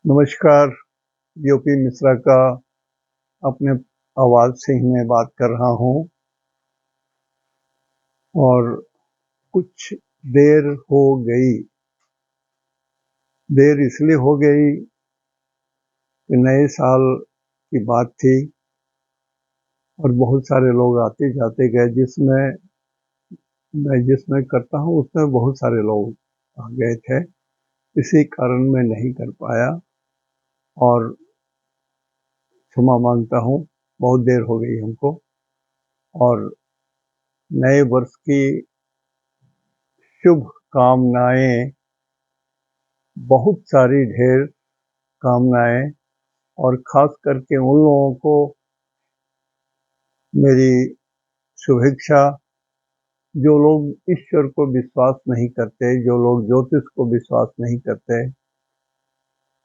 नमस्कार। यूपी मिश्रा का अपने आवाज से ही मैं बात कर रहा हूँ और कुछ देर हो गई। देर इसलिए हो गई कि नए साल की बात थी और बहुत सारे लोग आते जाते गए। जिसमें करता हूँ उसमें बहुत सारे लोग आ गए थे। इसी कारण मैं नहीं कर पाया और क्षमा मांगता हूँ। बहुत देर हो गई हमको। और नए वर्ष की शुभ कामनाएं, बहुत सारी ढेर कामनाएं, और खास करके उन लोगों को मेरी शुभेच्छा जो लोग ईश्वर को विश्वास नहीं करते, जो लोग ज्योतिष को विश्वास नहीं करते,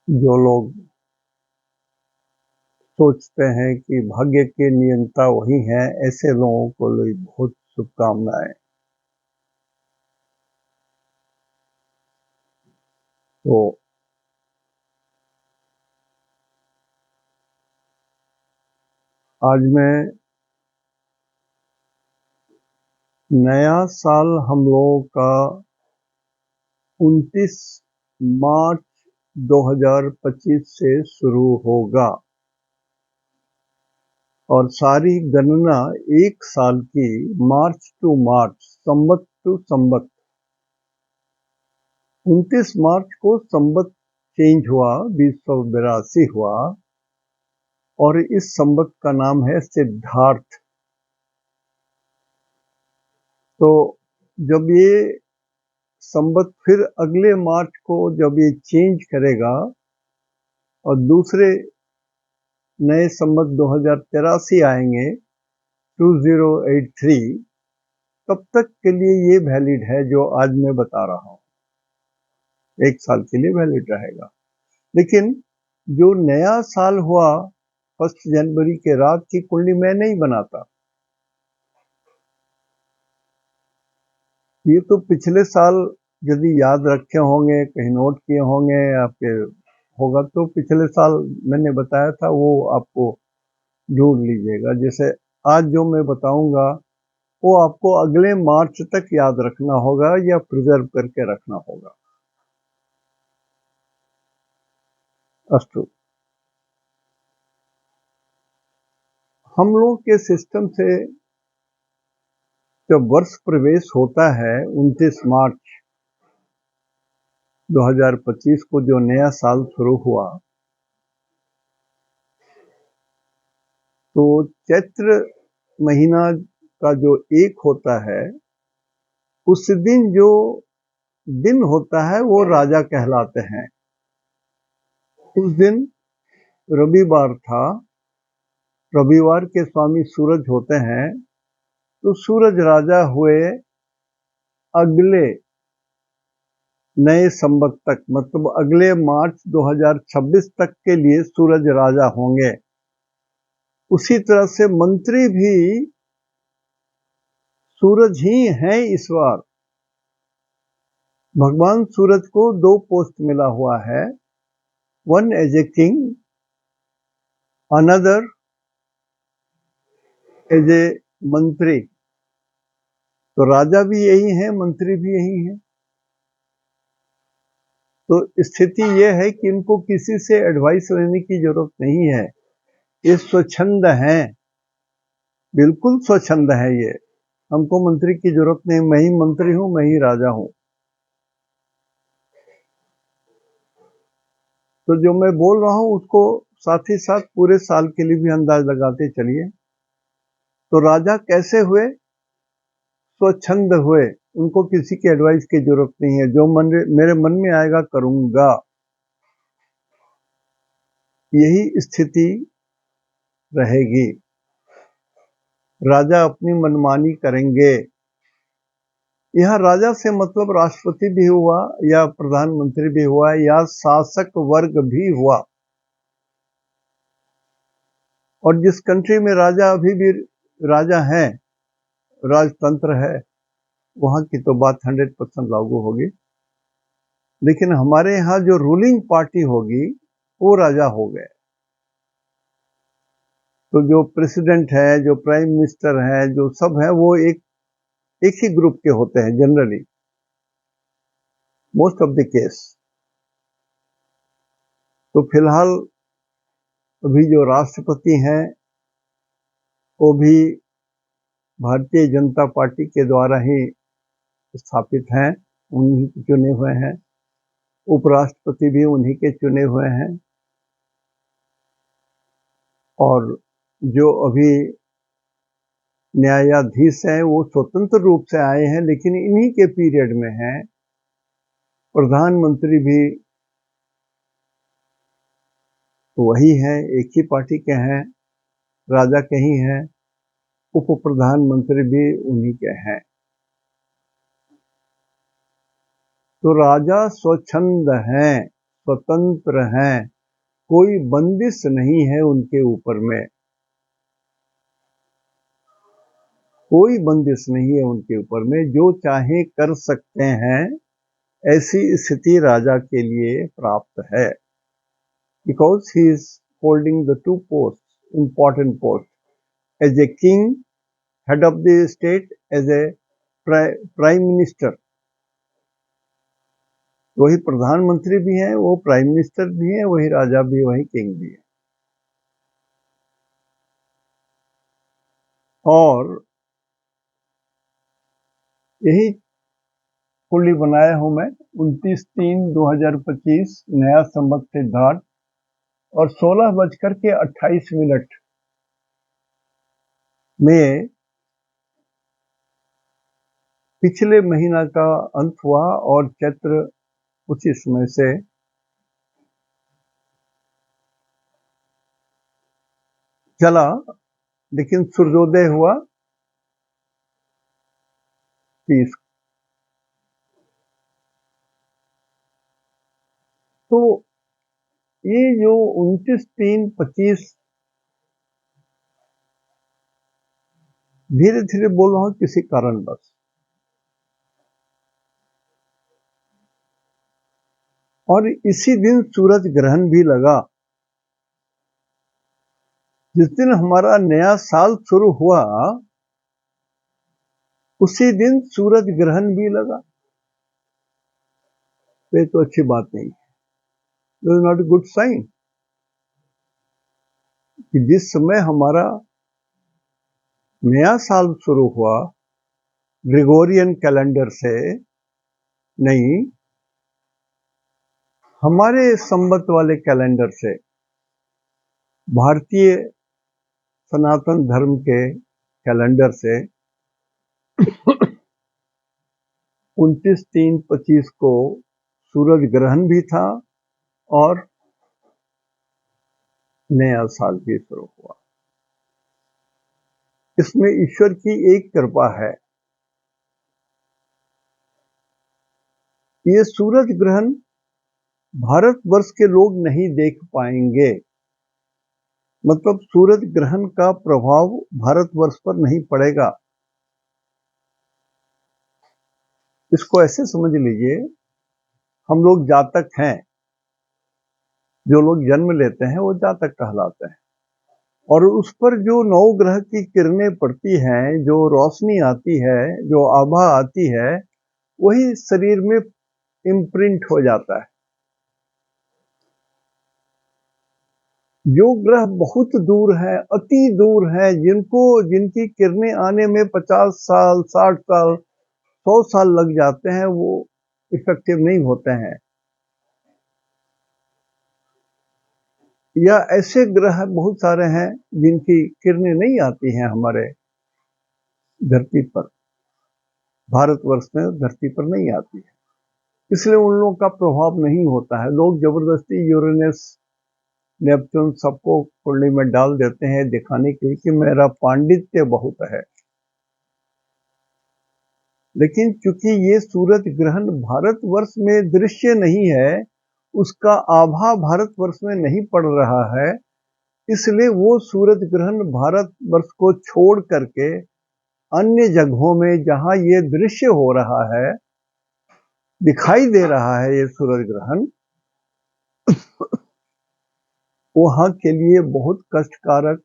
जो लोग सोचते हैं कि भाग्य के नियंता वही हैं, ऐसे लोगों को बहुत शुभकामनाएं। तो आज मैं नया साल हम लोगों का 29 मार्च 2025 से शुरू होगा और सारी गणना एक साल की March two March, Samvat to संवत। 29 मार्च को संवत चेंज हुआ, 2082 हुआ और इस संवत का नाम है सिद्धार्थ। तो जब ये संवत फिर अगले मार्च को जब ये चेंज करेगा और दूसरे नए संवत 2083 आएंगे, 2083, तब तक के लिए ये वैलिड है जो आज मैं बता रहा हूँ। एक साल के लिए वैलिड रहेगा। लेकिन जो नया साल हुआ 1 जनवरी के रात की कुंडली मैं नहीं बनाता। ये तो पिछले साल यदि याद रखे होंगे, कहीं नोट किए होंगे आपके, होगा तो पिछले साल मैंने बताया था, वो आपको ढूंढ लीजिएगा। जैसे आज जो मैं बताऊंगा वो आपको अगले मार्च तक याद रखना होगा या प्रिजर्व करके रखना होगा। अस्तु, हम लोग के सिस्टम से जब वर्ष प्रवेश होता है 29 मार्च 2025 को, जो नया साल शुरू हुआ, तो चैत्र महीना का जो एक होता है, उस दिन जो दिन होता है वो राजा कहलाते हैं। उस दिन रविवार था। रविवार के स्वामी सूरज होते हैं, तो सूरज राजा हुए अगले नए संवत तक, मतलब अगले मार्च 2026 तक के लिए सूरज राजा होंगे। उसी तरह से मंत्री भी सूरज ही हैं इस बार। भगवान सूरज को 2 पोस्ट मिला हुआ है, one as a king, another as a mantri. तो राजा भी यही है, मंत्री भी यही है। तो स्थिति यह है कि इनको किसी से एडवाइस लेने की जरूरत नहीं है। ये स्वच्छंद हैं, बिल्कुल स्वच्छंद है ये। हमको मंत्री की जरूरत नहीं, मैं ही मंत्री हूं, मैं ही राजा हूं। तो जो मैं बोल रहा हूं उसको साथ ही साथ पूरे साल के लिए भी अंदाज लगाते चलिए। तो राजा कैसे हुए? स्वच्छंद हुए। उनको किसी की एडवाइस की जरूरत नहीं है। जो मेरे मन में आएगा करूंगा, यही स्थिति रहेगी। राजा अपनी मनमानी करेंगे। यह राजा से मतलब राष्ट्रपति भी हुआ या प्रधानमंत्री भी हुआ या शासक वर्ग भी हुआ। और जिस कंट्री में राजा अभी भी राजा हैं, राजतंत्र है, वहां की तो बात 100% लागू होगी। लेकिन हमारे यहाँ जो रूलिंग पार्टी होगी वो राजा हो गए। तो जो प्रेसिडेंट है, जो प्राइम मिनिस्टर है, जो सब है, वो एक ही ग्रुप के होते हैं generally, most of the case. तो फिलहाल अभी जो राष्ट्रपति हैं वो भी भारतीय जनता पार्टी के द्वारा ही स्थापित हैं, उन्हीं के चुने हुए हैं। उपराष्ट्रपति भी उन्हीं के चुने हुए हैं। और जो अभी न्यायाधीश हैं वो स्वतंत्र रूप से आए हैं, लेकिन इन्हीं के पीरियड में हैं। प्रधानमंत्री भी वही हैं, एक ही पार्टी के हैं, राजा के ही हैं। उप प्रधानमंत्री भी उन्हीं के हैं। तो राजा स्वच्छंद हैं, स्वतंत्र हैं, कोई बंदिश नहीं है उनके ऊपर में, कोई बंदिश नहीं है उनके ऊपर में, जो चाहे कर सकते हैं। ऐसी स्थिति राजा के लिए प्राप्त है, because he is holding the two post, important post, as a king, head of the state, as a prime minister. वही प्रधानमंत्री भी हैं, वो प्राइम मिनिस्टर भी हैं, वही राजा भी, वही किंग भी है। और यही कुंडली बनाया हूं मैं, 29/3/2025 नया संवत सिद्धार्थ और 16:28 में पिछले महीना का अंत हुआ और चैत्र उसी समय से चला, लेकिन सूर्योदय हुआ 30। तो ये जो 29/3/25 धीरे धीरे बोल रहा हूं किसी कारणवश, और इसी दिन सूरज ग्रहण भी लगा। जिस दिन हमारा नया साल शुरू हुआ उसी दिन सूरज ग्रहण भी लगा। ये तो अच्छी बात नहीं है, is not a good sign कि जिस समय हमारा नया साल शुरू हुआ ग्रेगोरियन कैलेंडर से नहीं, हमारे संवत वाले कैलेंडर से, भारतीय सनातन धर्म के कैलेंडर से 29/3/25 को सूरज ग्रहण भी था और नया साल भी शुरू हुआ। इसमें ईश्वर की एक कृपा है। ये सूरज ग्रहण भारतवर्ष के लोग नहीं देख पाएंगे, मतलब सूरज ग्रहण का प्रभाव भारतवर्ष पर नहीं पड़ेगा। इसको ऐसे समझ लीजिए, हम लोग जातक हैं, जो लोग जन्म लेते हैं वो जातक कहलाते हैं, और उस पर जो 9 ग्रह की किरणें पड़ती हैं, जो रोशनी आती है, जो आभा आती है, वही शरीर में इम्प्रिंट हो जाता है। जो ग्रह बहुत दूर है, अति दूर है, जिनकी किरणें आने में 50 साल, 60 साल, 100 साल लग जाते हैं, वो इफेक्टिव नहीं होते हैं। या ऐसे ग्रह बहुत सारे हैं जिनकी किरणें नहीं आती हैं हमारे धरती पर, भारतवर्ष में धरती पर नहीं आती है, इसलिए उन लोगों का प्रभाव नहीं होता है। लोग जबरदस्ती यूरेनस, नेपच्यून सबको कुंडली में डाल देते हैं दिखाने के लिए कि मेरा पांडित्य बहुत है। लेकिन चूंकि ये सूरज ग्रहण भारतवर्ष में दृश्य नहीं है, उसका आभा भारतवर्ष में नहीं पड़ रहा है, इसलिए वो सूरज ग्रहण भारतवर्ष को छोड़ करके अन्य जगहों में जहां ये दृश्य हो रहा है, दिखाई दे रहा है ये सूरज ग्रहण, वहां के लिए बहुत कष्टकारक,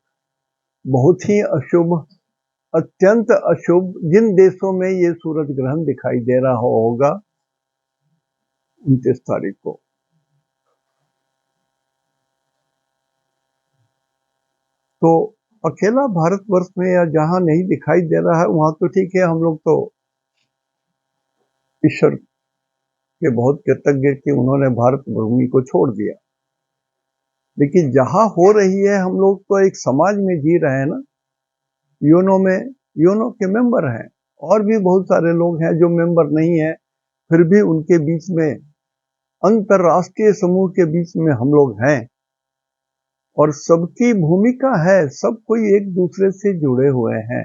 बहुत ही अशुभ, अत्यंत अशुभ, जिन देशों में ये सूरज ग्रहण दिखाई दे रहा होगा 29 तारीख को। तो अकेला भारतवर्ष में या जहां नहीं दिखाई दे रहा है वहां तो ठीक है, हम लोग तो ईश्वर के बहुत कृतज्ञ कि उन्होंने भारत भूमि को छोड़ दिया। लेकिन जहां हो रही है, हम लोग तो एक समाज में जी रहे हैं ना, यूनो के मेंबर हैं, और भी बहुत सारे लोग हैं जो मेंबर नहीं है, फिर भी उनके बीच में, अंतरराष्ट्रीय समूह के बीच में हम लोग हैं, और सबकी भूमिका है, सब कोई एक दूसरे से जुड़े हुए हैं।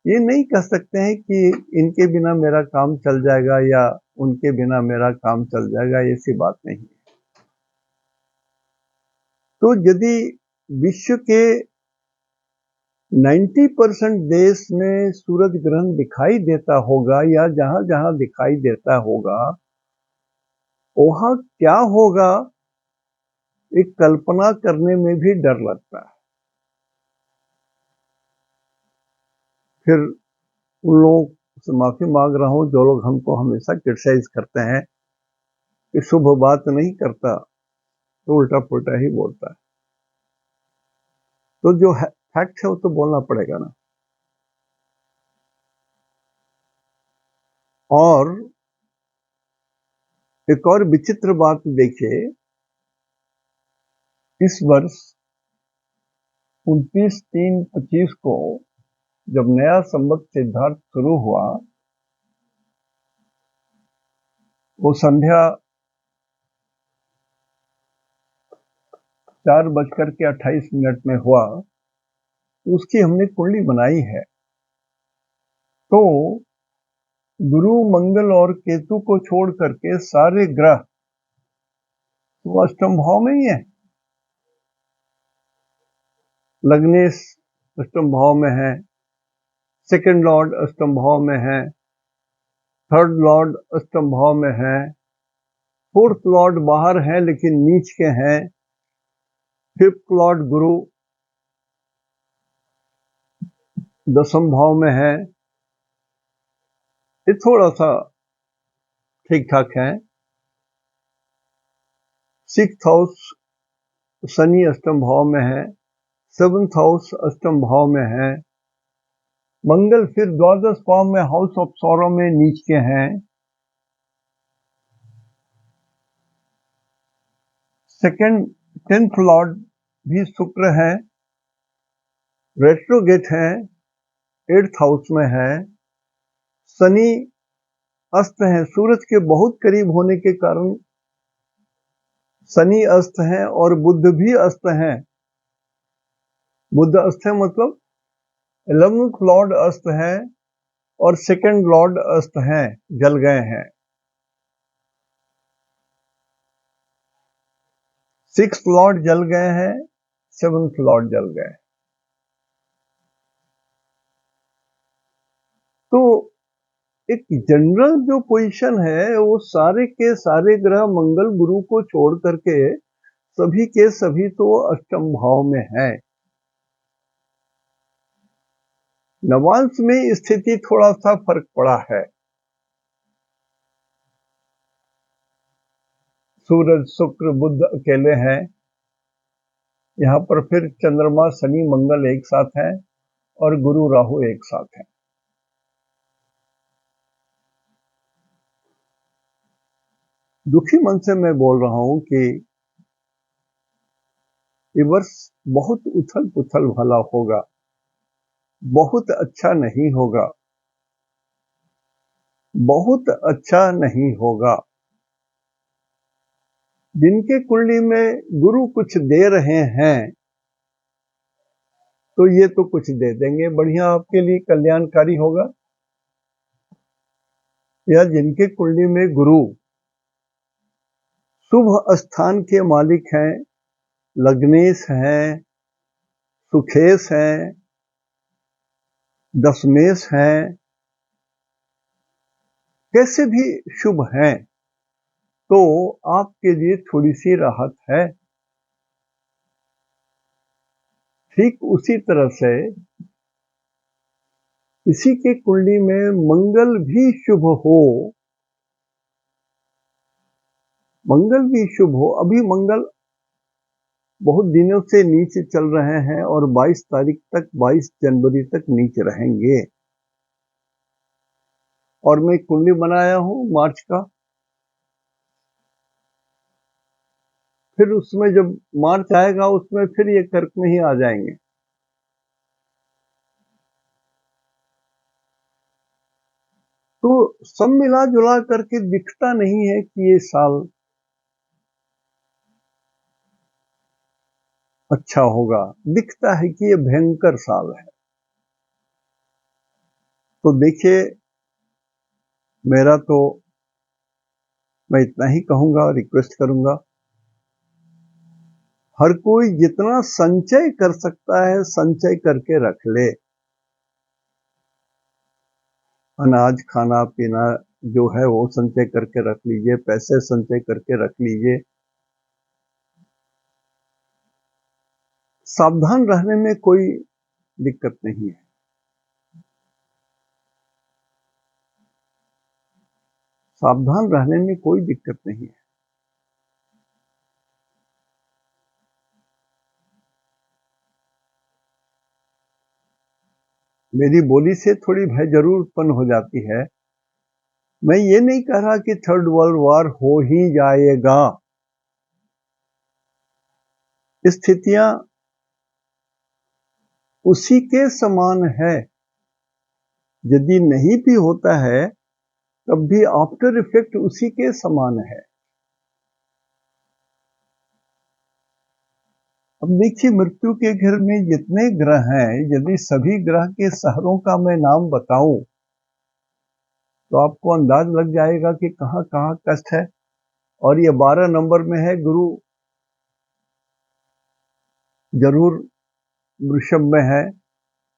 ये नहीं कह सकते हैं कि इनके बिना मेरा काम चल जाएगा या उनके बिना मेरा काम चल जाएगा, ऐसी बात नहीं। तो यदि विश्व के 90% देश में सूरज ग्रहण दिखाई देता होगा या जहां जहां दिखाई देता होगा, वहां क्या होगा एक कल्पना करने में भी डर लगता है। फिर उन लोगों से माफी मांग रहा हूं जो लोग हमको हमेशा क्रिटिसाइज करते हैं कि शुभ बात नहीं करता तो उल्टा पुल्टा ही बोलता है। तो जो फैक्ट है वो तो बोलना पड़ेगा ना। और एक और विचित्र बात देखिए, इस वर्ष 29/3/25 को जब नया संवत सिद्धार्थ शुरू हुआ, वो संध्या 4:28 में हुआ, तो उसकी हमने कुंडली बनाई है। तो गुरु, मंगल और केतु को छोड़ करके सारे ग्रह वो अष्टम भाव में ही है। लग्नेश अष्टम भाव में है, सेकंड लॉर्ड अष्टम भाव में है, थर्ड लॉर्ड अष्टम भाव में है, फोर्थ लॉर्ड बाहर है लेकिन नीच के हैं, फिफ्थ लॉर्ड गुरु 10वें भाव में है। ये थोड़ा सा ठीक ठाक है। सिक्स्थ हाउस शनि अष्टम भाव में है, 7th हाउस अष्टम भाव में है, मंगल फिर द्वादश भाव में हाउस ऑफ सौरव में नीच के हैं। सेकंड 10th लॉर्ड भी शुक्र है, रेट्रोगेट है, 8th हाउस में है। शनि अस्त है, सूरज के बहुत करीब होने के कारण शनि अस्त है, और बुध भी अस्त है। बुध अस्त है मतलब 11th लॉर्ड अस्त है और सेकंड लॉर्ड अस्त है, जल गए हैं। 6th लॉर्ड जल गए हैं, 7th लॉर्ड जल गए। तो एक जनरल जो पोजीशन है वो सारे के सारे ग्रह मंगल गुरु को छोड़ करके सभी के सभी तो अष्टम भाव में है। नवांश में स्थिति थोड़ा सा फर्क पड़ा है। सूरज शुक्र बुध अकेले हैं, यहाँ पर फिर चंद्रमा शनि मंगल एक साथ हैं और गुरु राहु एक साथ हैं। दुखी मन से मैं बोल रहा हूं कि ये वर्ष बहुत उथल पुथल भला होगा, बहुत अच्छा नहीं होगा, बहुत अच्छा नहीं होगा। जिनके कुंडली में गुरु कुछ दे रहे हैं तो ये तो कुछ दे देंगे, बढ़िया आपके लिए कल्याणकारी होगा। या जिनके कुंडली में गुरु शुभ स्थान के मालिक हैं, लग्नेश हैं, सुखेश हैं, दशमेश हैं, कैसे भी शुभ हैं, तो आपके लिए थोड़ी सी राहत है। ठीक उसी तरह से किसी के कुंडली में मंगल भी शुभ हो, मंगल भी शुभ हो, अभी मंगल बहुत दिनों से नीचे चल रहे हैं और 22 तारीख तक, 22 जनवरी तक नीचे रहेंगे। और मैं कुंडली बनाया हूं मार्च का, फिर उसमें जब मार्च आएगा उसमें फिर ये कर्क में ही आ जाएंगे। तो सब मिला जुला करके दिखता नहीं है कि ये साल अच्छा होगा, दिखता है कि ये भयंकर साल है। तो देखिए, मेरा तो मैं इतना ही कहूंगा, रिक्वेस्ट करूंगा, हर कोई जितना संचय कर सकता है संचय करके रख ले। अनाज खाना पीना जो है वो संचय करके रख लीजिए, पैसे संचय करके रख लीजिए। सावधान रहने में कोई दिक्कत नहीं है, सावधान रहने में कोई दिक्कत नहीं है। मेरी बोली से थोड़ी भय जरूर उत्पन्न हो जाती है। मैं ये नहीं कह रहा कि थर्ड वर्ल्ड वॉर हो ही जाएगा। स्थितियां उसी के समान है, यदि नहीं भी होता है तब भी आफ्टर इफेक्ट उसी के समान है। अब देखिए, मृत्यु के घर में जितने ग्रह हैं, यदि सभी ग्रह के शहरों का मैं नाम बताऊं तो आपको अंदाज लग जाएगा कि कहां कहां कष्ट है। और ये 12 नंबर में है गुरु, जरूर वृषभ में है।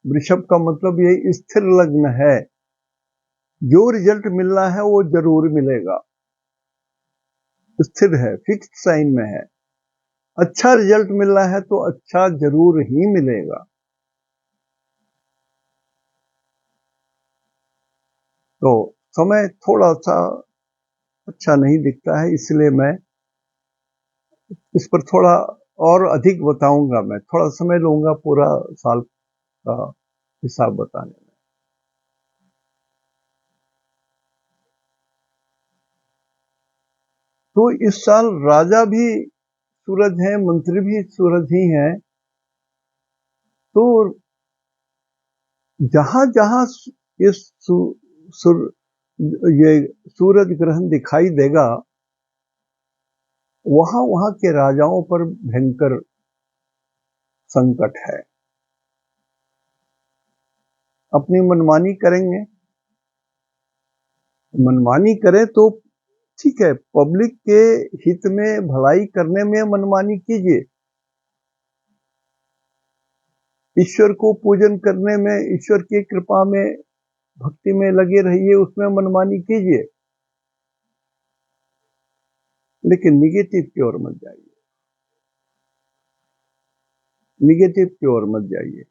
वृषभ का मतलब ये स्थिर लग्न है, जो रिजल्ट मिलना है वो जरूर मिलेगा, स्थिर है, फिक्स्ड साइन में है। अच्छा रिजल्ट मिलना है तो अच्छा जरूर ही मिलेगा। तो समय थोड़ा सा अच्छा नहीं दिखता है, इसलिए मैं इस पर थोड़ा और अधिक बताऊंगा। मैं थोड़ा समय लूंगा पूरा साल का हिसाब बताने में। तो इस साल राजा भी सूरज है, मंत्री भी सूरज ही है। तो जहां जहां ये ये सूरज ग्रहण दिखाई देगा, वहां वहां के राजाओं पर भयंकर संकट है। अपनी मनमानी करेंगे, मनमानी करें तो ठीक है, पब्लिक के हित में भलाई करने में मनमानी कीजिए, ईश्वर को पूजन करने में, ईश्वर की कृपा में, भक्ति में लगे रहिए, उसमें मनमानी कीजिए, लेकिन निगेटिव की ओर मत जाइए, निगेटिव की ओर मत जाइए।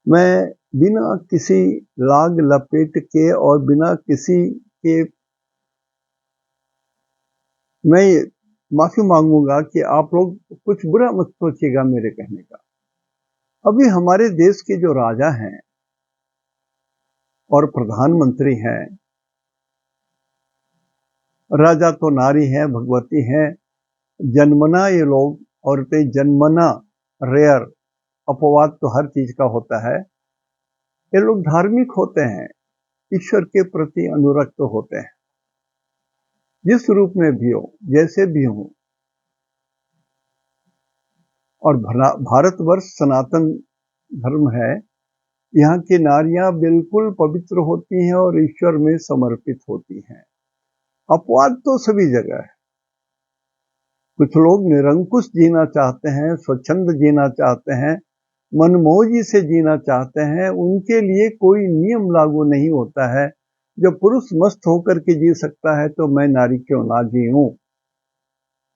मैं बिना किसी लाग लपेट के और बिना किसी के, मैं माफी मांगूंगा कि आप लोग कुछ बुरा मत सोचिएगा मेरे कहने का। अभी हमारे देश के जो राजा हैं और प्रधानमंत्री हैं, राजा तो नारी हैं, भगवती हैं, जन्मना ये लोग, औरतें जन्मना, रेयर, अपवाद तो हर चीज का होता है। ये लोग धार्मिक होते हैं, ईश्वर के प्रति अनुरक्त होते हैं, जिस रूप में भी हो, जैसे भी हो। और भारतवर्ष सनातन धर्म है, यहाँ की नारियां बिल्कुल पवित्र होती हैं और ईश्वर में समर्पित होती हैं। अपवाद तो सभी जगह है। कुछ लोग निरंकुश जीना चाहते हैं, स्वच्छंद जीना चाहते हैं, मनमौजी से जीना चाहते हैं, उनके लिए कोई नियम लागू नहीं होता है। जब पुरुष मस्त होकर के जी सकता है तो मैं नारी क्यों ना जीऊं?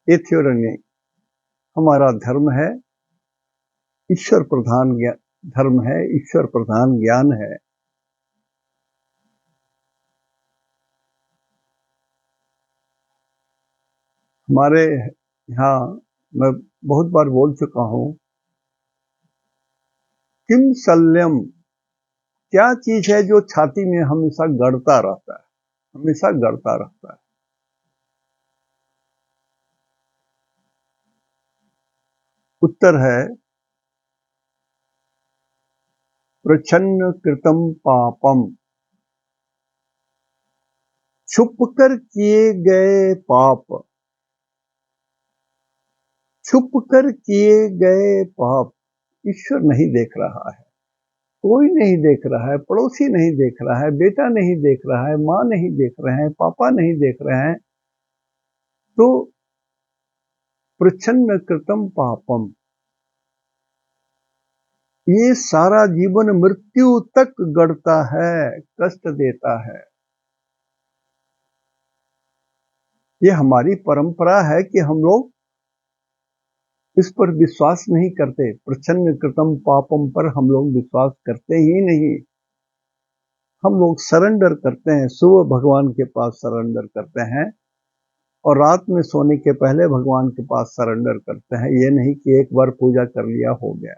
ये थ्योरी नहीं, हमारा धर्म है ईश्वर प्रधान धर्म है, ईश्वर प्रधान ज्ञान है। हमारे यहाँ मैं बहुत बार बोल चुका हूं, किम शल्यम, क्या चीज है जो छाती में हमेशा गड़ता रहता है, हमेशा गड़ता रहता है? उत्तर है प्रच्छन्न कृतम पापम, छुप कर किए गए पाप, छुप कर किए गए पाप ईश्वर नहीं देख रहा है, कोई नहीं देख रहा है, पड़ोसी नहीं देख रहा है, बेटा नहीं देख रहा है, माँ नहीं देख रहे हैं, पापा नहीं देख रहे हैं, तो प्रच्छन्न कृतम पापम, ये सारा जीवन मृत्यु तक गढ़ता है, कष्ट देता है। ये हमारी परंपरा है कि हम लोग इस पर विश्वास नहीं करते, प्रच्छन्न कृतम पापम पर हम लोग विश्वास करते ही नहीं। हम लोग सरेंडर करते हैं, सुबह भगवान के पास सरेंडर करते हैं और रात में सोने के पहले भगवान के पास सरेंडर करते हैं। ये नहीं कि एक बार पूजा कर लिया हो गया।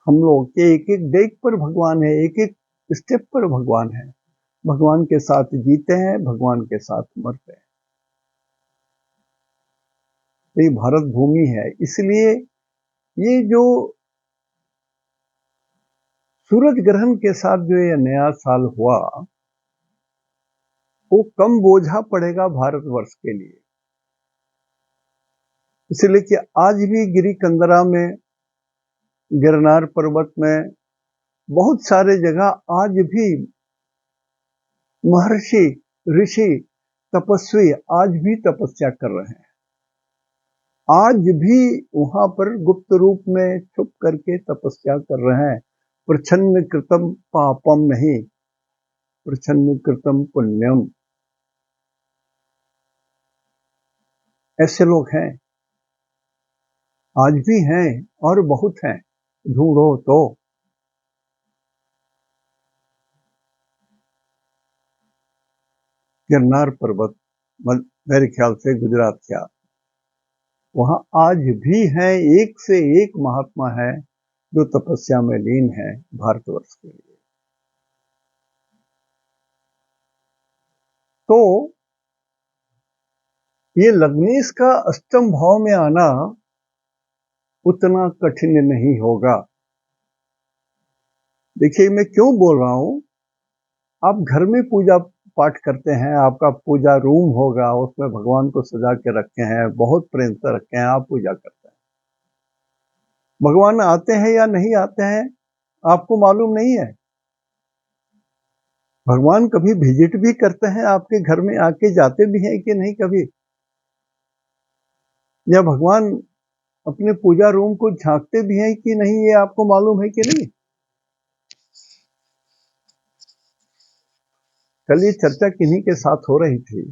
हम लोग के एक एक डेग पर भगवान है, एक एक स्टेप पर भगवान है। भगवान के साथ जीते हैं, भगवान के साथ मरते हैं। ये भारत भूमि है, इसलिए ये जो सूरज ग्रहण के साथ जो ये नया साल हुआ, वो कम बोझा पड़ेगा भारतवर्ष के लिए। इसलिए कि आज भी गिरी कंदरा में, गिरनार पर्वत में, बहुत सारे जगह आज भी महर्षि, ऋषि, तपस्वी आज भी तपस्या कर रहे हैं। आज भी वहां पर गुप्त रूप में छुप करके तपस्या कर रहे हैं। प्रच्छन्न कृतम पापम नहीं, प्रच्छन्न कृतम पुण्यम। ऐसे लोग हैं, आज भी हैं और बहुत हैं, ढूंढो तो। गिरनार पर्वत मेरे ख्याल से गुजरात क्या, वहां आज भी हैं, एक से एक महात्मा है जो तपस्या में लीन है भारतवर्ष के लिए। तो ये लग्नेश का अष्टम भाव में आना उतना कठिन नहीं होगा। देखिए मैं क्यों बोल रहा हूं, आप घर में पूजा पाठ करते हैं, आपका पूजा रूम होगा, उसमें भगवान को सजा के रखे हैं, बहुत प्रेम से रखे हैं, आप पूजा करते हैं। भगवान आते हैं या नहीं आते हैं आपको मालूम नहीं है। भगवान कभी विजिट भी करते हैं आपके घर में, आके जाते भी हैं कि नहीं कभी? या भगवान अपने पूजा रूम को झांकते भी हैं कि नहीं, ये आपको मालूम है कि नहीं? कल ये चर्चा किन्हीं के साथ हो रही थी,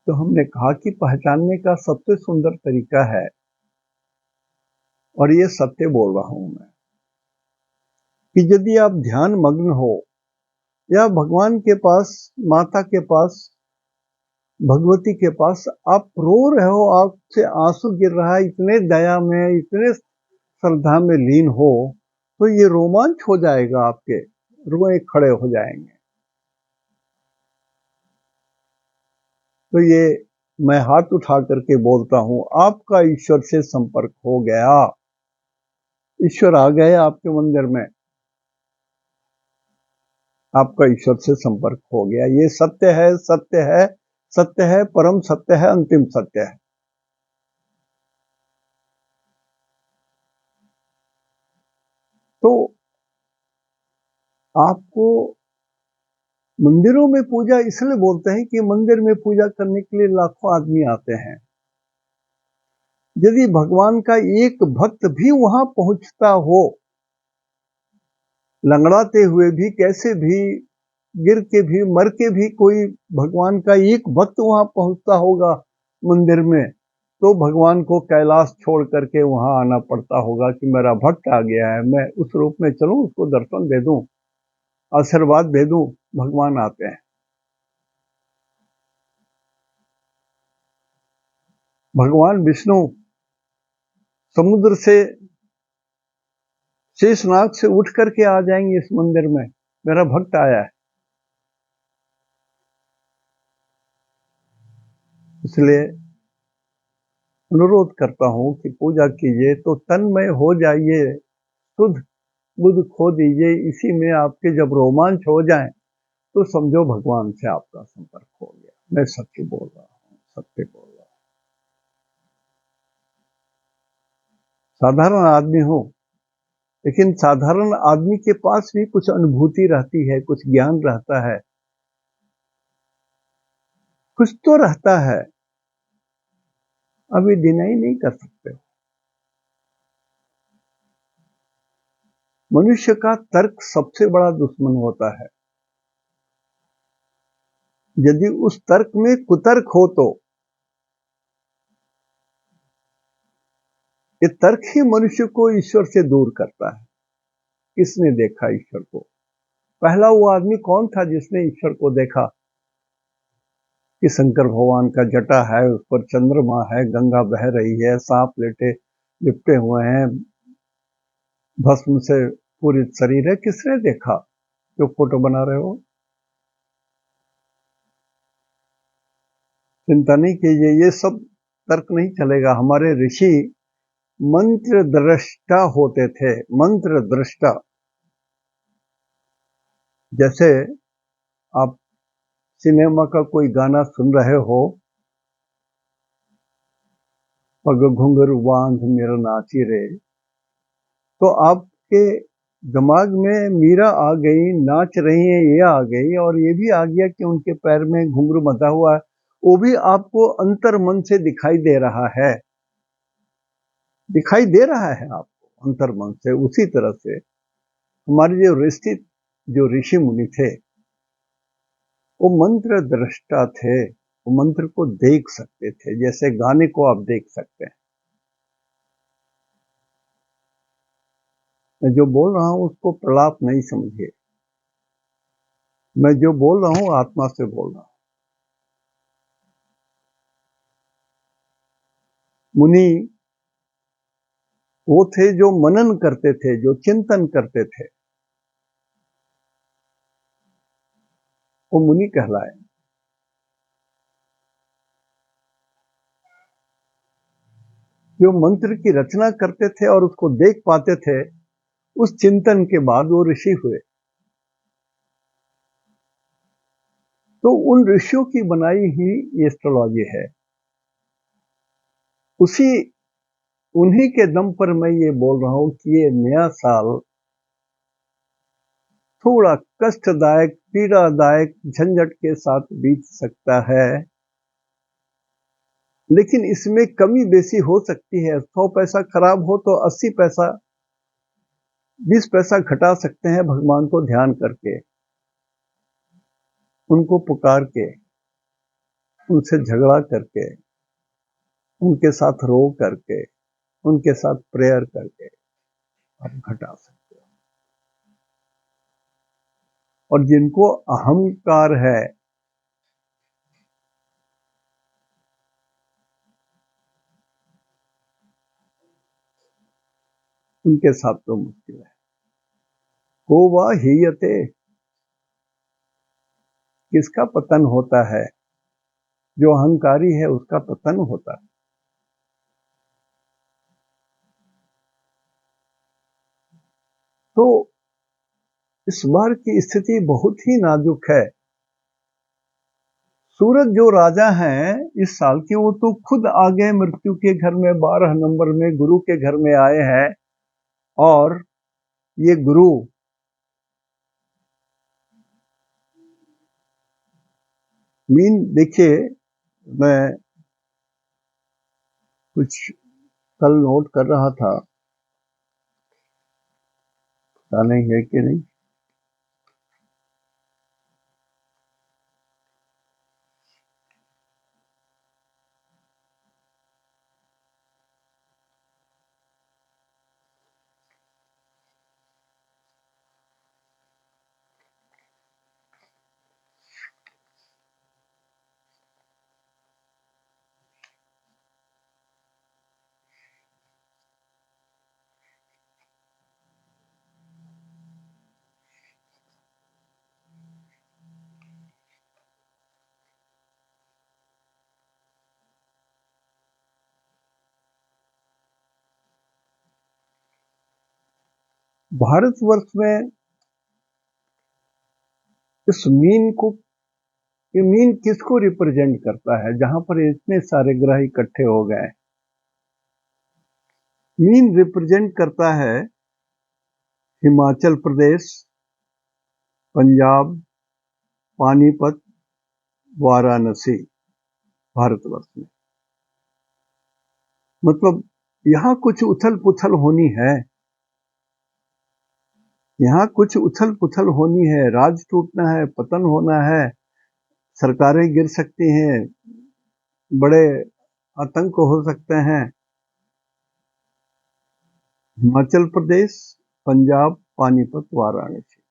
तो हमने कहा कि पहचानने का सबसे सुंदर तरीका है, और ये सत्य बोल रहा हूं मैं, कि यदि आप ध्यान मग्न हो या भगवान के पास, माता के पास, भगवती के पास आप रो रहे हो, आपसे आंसू गिर रहा है, इतने दया में, इतने श्रद्धा में लीन हो, तो ये रोमांच हो जाएगा, आपके रोए खड़े हो जाएंगे। तो ये मैं हाथ उठा करके बोलता हूं, आपका ईश्वर से संपर्क हो गया, ईश्वर आ गए आपके मंदिर में, आपका ईश्वर से संपर्क हो गया। ये सत्य है, सत्य है, सत्य है, परम सत्य है, अंतिम सत्य है। तो आपको मंदिरों में पूजा इसलिए बोलते हैं कि मंदिर में पूजा करने के लिए लाखों आदमी आते हैं। यदि भगवान का एक भक्त भी वहां पहुंचता हो, लंगड़ाते हुए भी, कैसे भी, गिर के भी, मर के भी, कोई भगवान का एक भक्त वहां पहुंचता होगा मंदिर में, तो भगवान को कैलाश छोड़ करके वहां आना पड़ता होगा कि मेरा भक्त आ गया है, मैं उस रूप में चलूं, उसको दर्शन दे दूं, आशीर्वाद दे दूं। भगवान आते हैं। भगवान विष्णु समुद्र से, शेषनाग से उठ करके आ जाएंगे इस मंदिर में, मेरा भक्त आया है। इसलिए अनुरोध करता हूं कि पूजा कीजिए तो तन्मय हो जाइए, शुद्ध बुद्ध खो दीजिए। इसी में आपके जब रोमांच हो जाए तो समझो भगवान से आपका संपर्क हो गया। मैं सत्य बोल रहा हूँ, सत्य बोल रहा हूँ। साधारण आदमी हूं, लेकिन साधारण आदमी के पास भी कुछ अनुभूति रहती है, कुछ ज्ञान रहता है, कुछ तो रहता है। अभी डिनाई नहीं कर सकते। मनुष्य का तर्क सबसे बड़ा दुश्मन होता है। यदि उस तर्क में कुतर्क हो तो ये तर्क ही मनुष्य को ईश्वर से दूर करता है। किसने देखा ईश्वर को? पहला वो आदमी कौन था जिसने ईश्वर को देखा कि शंकर भगवान का जटा है, उस पर चंद्रमा है, गंगा बह रही है, सांप लेटे लिपटे हुए हैं, भस्म से पूरी शरीर है। किसने देखा जो फोटो बना रहे हो? चिंता नहीं कीजिए, ये सब तर्क नहीं चलेगा। हमारे ऋषि मंत्र दृष्टा होते थे, मंत्र दृष्टा। जैसे आप सिनेमा का कोई गाना सुन रहे हो, पग घुंघरू बांध मेरा नाची रे, तो आपके दिमाग में मीरा आ गई, नाच रही है, ये आ गई, और ये भी आ गया कि उनके पैर में घुंघरू बंधा हुआ है। वो भी आपको अंतर मन से दिखाई दे रहा है, दिखाई दे रहा है आपको अंतर मन से। उसी तरह से हमारे जो ऋषि मुनि थे, वो मंत्र दृष्टा थे। वो मंत्र को देख सकते थे, जैसे गाने को आप देख सकते हैं। मैं जो बोल रहा हूं उसको प्रलाप नहीं समझिए। मैं जो बोल रहा हूं आत्मा से बोल रहा हूं। मुनि वो थे जो मनन करते थे, जो चिंतन करते थे, वो मुनि कहलाए। जो मंत्र की रचना करते थे और उसको देख पाते थे, उस चिंतन के बाद वो ऋषि हुए। तो उन ऋषियों की बनाई ही ये एस्ट्रोलॉजी है। उसी उन्हीं के दम पर मैं ये बोल रहा हूं कि ये नया साल थोड़ा कष्टदायक, पीड़ादायक, झंझट के साथ बीत सकता है, लेकिन इसमें कमी बेसी हो सकती है। 100 पैसा खराब हो तो 80 पैसा, 20 पैसा घटा सकते हैं भगवान को ध्यान करके, उनको पुकार के, उनसे झगड़ा करके, उनके साथ रो करके, उनके साथ प्रेयर करके आप घटा सकते हो। और जिनको अहंकार है, उनके साथ तो मुश्किल है। को वा हीयते, किसका पतन होता है? जो अहंकारी है उसका पतन होता है। तो इस बार की स्थिति बहुत ही नाजुक है। सूरज जो राजा हैं इस साल के, वो तो खुद आ गए मृत्यु के घर में, 12 नंबर में गुरु के घर में आए हैं। और ये गुरु मीन देखिए, मैं कुछ कल नोट कर रहा था, पता नहीं है कि नहीं। भारतवर्ष में इस मीन को, ये मीन किसको रिप्रेजेंट करता है जहां पर इतने सारे ग्रह इकट्ठे हो गए? मीन रिप्रेजेंट करता है हिमाचल प्रदेश, पंजाब, पानीपत, वाराणसी, भारतवर्ष में। मतलब यहाँ कुछ उथल पुथल होनी है, यहाँ कुछ उथल पुथल होनी है, राज टूटना है, पतन होना है, सरकारें गिर सकती हैं, बड़े आतंक हो सकते हैं। हिमाचल प्रदेश, पंजाब, पानीपत, वाराणसी।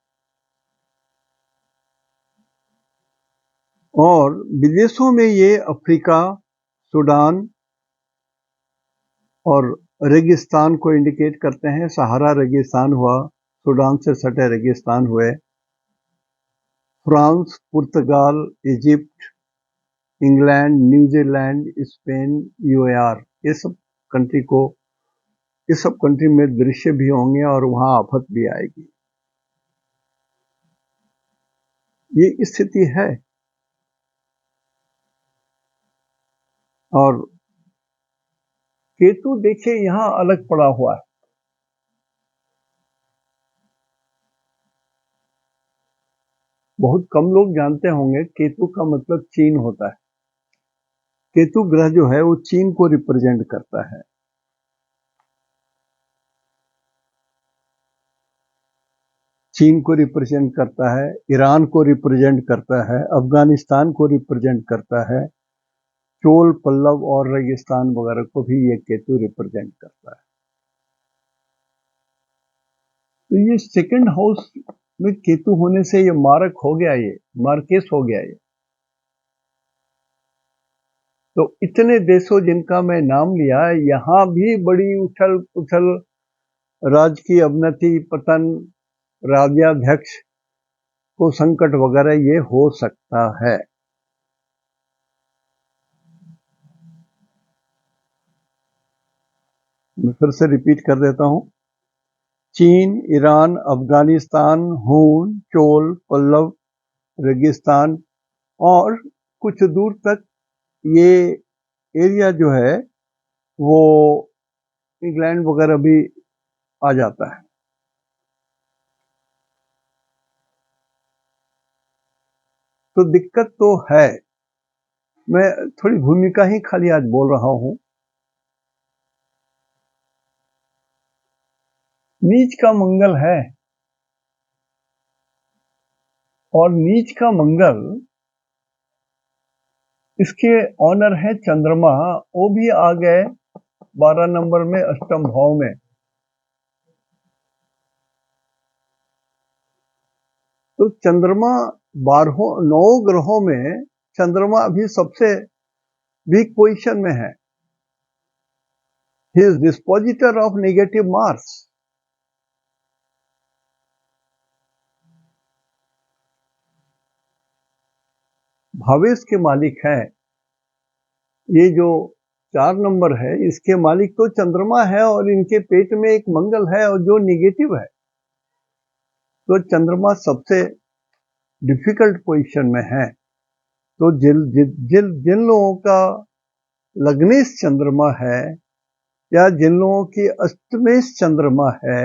और विदेशों में ये अफ्रीका, सूडान और रेगिस्तान को इंडिकेट करते हैं। सहारा रेगिस्तान हुआ, सूडान से सटे रेगिस्तान हुए। फ्रांस, पुर्तगाल, इजिप्ट, इंग्लैंड, न्यूजीलैंड, स्पेन, यूएआर, ये सब कंट्री को, इस सब कंट्री में दृश्य भी होंगे और वहां आफत भी आएगी। ये स्थिति है। और केतु देखिए यहां अलग पड़ा हुआ है। बहुत कम लोग जानते होंगे केतु का मतलब चीन होता है। केतु ग्रह जो है वो चीन को रिप्रेजेंट करता है। चीन को रिप्रेजेंट करता है, ईरान को रिप्रेजेंट करता है, अफगानिस्तान को रिप्रेजेंट करता है, चोल, पल्लव और रेगिस्तान वगैरह को भी ये केतु रिप्रेजेंट करता है। तो ये सेकंड हाउस में केतु होने से ये मारक हो गया, ये मार्केस हो गया ये। तो इतने देशों जिनका मैं नाम लिया, यहां भी बड़ी उछल पुछल, राजकीय अवनति, पतन, राज्याध्यक्ष को संकट वगैरह ये हो सकता है। मैं फिर से रिपीट कर देता हूं। चीन, ईरान, अफगानिस्तान, हून, चोल, पल्लव, रेगिस्तान और कुछ दूर तक ये एरिया जो है वो इंग्लैंड वगैरह भी आ जाता है। तो दिक्कत तो है। मैं थोड़ी भूमिका ही खाली आज बोल रहा हूं। नीच का मंगल है, और नीच का मंगल, इसके ऑनर है चंद्रमा। वो भी आ गए 12 नंबर में, अष्टम भाव में। तो चंद्रमा 12 9 ग्रहों में चंद्रमा अभी सबसे वीक पोजीशन में है। He is dispositor of negative marks. Bhavesh के मालिक है। ये जो 4 नंबर है इसके मालिक तो चंद्रमा है, और इनके पेट में एक मंगल है और जो निगेटिव है। तो चंद्रमा सबसे डिफिकल्ट पोजीशन में है। तो जिन लोगों का लग्नेश चंद्रमा है, या जिन लोगों की अष्टमेश चंद्रमा है,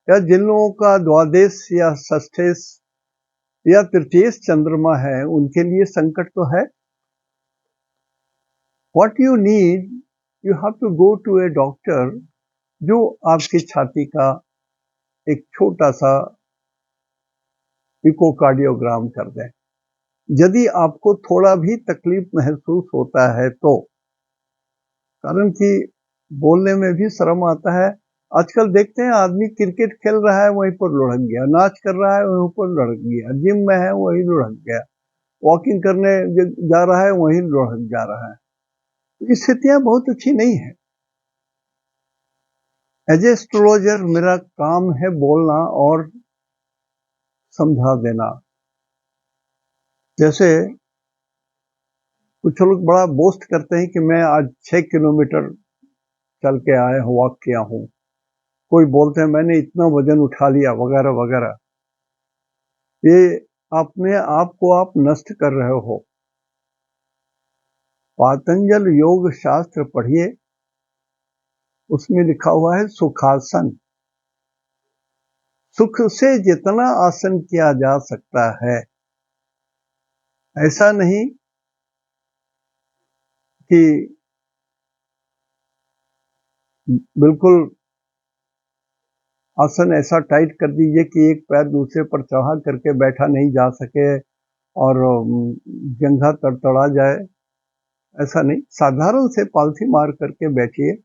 या जिन लोगों का द्वादश या षष्ठेश या तृतीयेश चंद्रमा है, उनके लिए संकट तो है। What you need, you have to go to a doctor जो आपकी छाती का एक छोटा सा इकोकार्डियोग्राम कर दें। यदि आपको थोड़ा भी तकलीफ महसूस होता है तो, कारण कि बोलने में भी शर्म आता है। आजकल देखते हैं आदमी क्रिकेट खेल रहा है वहीं पर लुढ़क गया, नाच कर रहा है वहीं पर लुढ़क गया, जिम में है वहीं लुढ़क गया, वॉकिंग करने जा रहा है वहीं लुढ़क जा रहा है। तो स्थितियां बहुत अच्छी नहीं है। एज एस्ट्रोलॉजर मेरा काम है बोलना और समझा देना। जैसे कुछ लोग बड़ा बोस्ट करते हैं कि मैं आज 6 किलोमीटर चल के आया हूँ, वॉक किया हूँ। कोई बोलते हैं मैंने इतना वजन उठा लिया वगैरह वगैरह, ये अपने आप को आप नष्ट कर रहे हो। पातंजल योग शास्त्र पढ़िए, उसमें लिखा हुआ है सुखासन। सुख से जितना आसन किया जा सकता है, ऐसा नहीं कि बिल्कुल आसन ऐसा टाइट कर दीजिए कि एक पैर दूसरे पर चढ़ा करके बैठा नहीं जा सके और जंघा तड़तड़ा जाए। ऐसा नहीं, साधारण से पालथी मार करके बैठिए,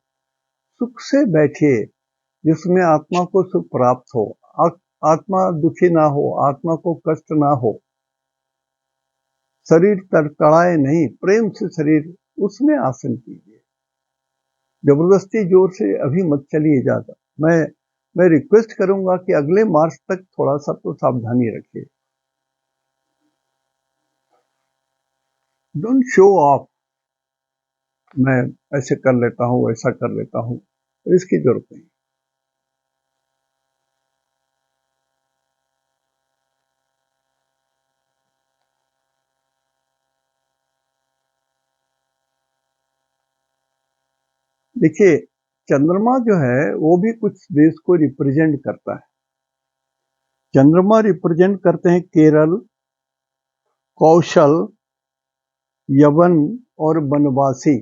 सुख से बैठिए, जिसमें आत्मा को सुख प्राप्त हो, आत्मा दुखी ना हो, आत्मा को कष्ट ना हो, शरीर तड़तड़ाए नहीं, प्रेम से शरीर, उसमें आसन कीजिए। जबरदस्ती जोर से अभी मत चलिए ज्यादा। मैं रिक्वेस्ट करूंगा कि अगले मार्च तक थोड़ा सा तो सावधानी रखिए। डोंट शो ऑफ, मैं ऐसे कर लेता हूँ, ऐसा कर लेता हूँ, तो इसकी जरूरत नहीं। देखिए, चंद्रमा जो है वो भी कुछ देश को रिप्रेजेंट करता है। चंद्रमा रिप्रेजेंट करते हैं केरल, कौशल, यवन और बनवासी।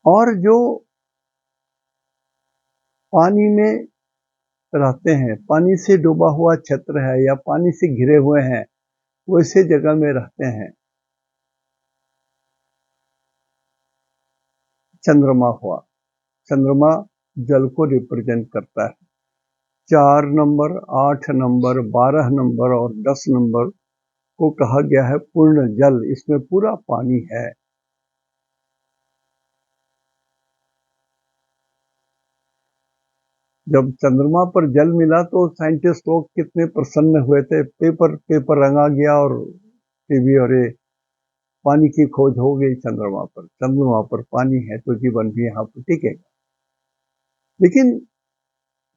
और जो पानी में रहते हैं, पानी से डूबा हुआ क्षेत्र है या पानी से घिरे हुए हैं, वैसे जगह में रहते हैं, चंद्रमा हुआ। चंद्रमा जल को रिप्रेजेंट करता है। 4 नंबर, 8 नंबर, 12 नंबर और 10 नंबर को कहा गया है पूर्ण जल, इसमें पूरा पानी है। जब चंद्रमा पर जल मिला तो साइंटिस्ट लोग कितने प्रसन्न हुए थे, पेपर रंगा गया और टीवी, और ये पानी की खोज हो गई चंद्रमा पर। चंद्रमा पर पानी है तो जीवन भी यहाँ पर टिकेगा। लेकिन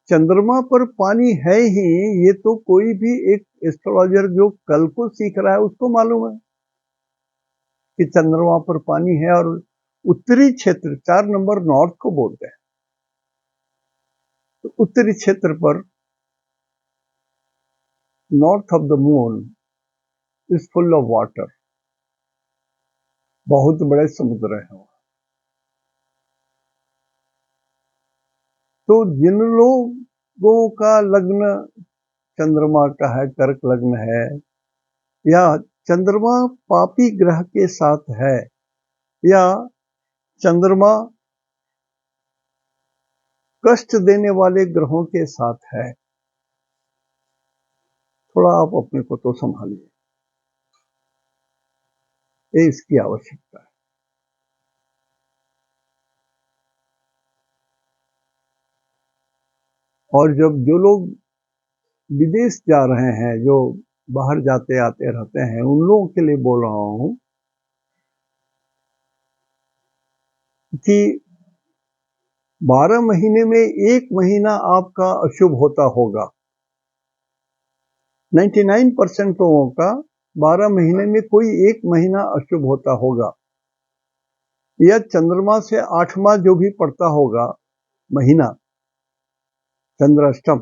चंद्रमा पर पानी है ही, ये तो कोई भी एक एस्ट्रोलॉजर जो कल को सीख रहा है उसको मालूम है कि चंद्रमा पर पानी है। और उत्तरी क्षेत्र, 4 नंबर नॉर्थ को बोलते हैं, तो उत्तरी क्षेत्र पर north of the moon is full of water, बहुत बड़े समुद्र है। तो जिन लोगों का लग्न चंद्रमा का है, कर्क लग्न है, या चंद्रमा पापी ग्रह के साथ है, या चंद्रमा कष्ट देने वाले ग्रहों के साथ है, थोड़ा आप अपने को तो संभालिए, ये इसकी आवश्यकता है। और जब जो लोग विदेश जा रहे हैं, जो बाहर जाते आते रहते हैं, उन लोगों के लिए बोल रहा हूं कि 12 महीने में एक महीना आपका अशुभ होता होगा। 99% लोगों का 12 महीने में कोई एक महीना अशुभ होता होगा। यह चंद्रमा से 8वां जो भी पड़ता होगा महीना, चंद्राष्टम,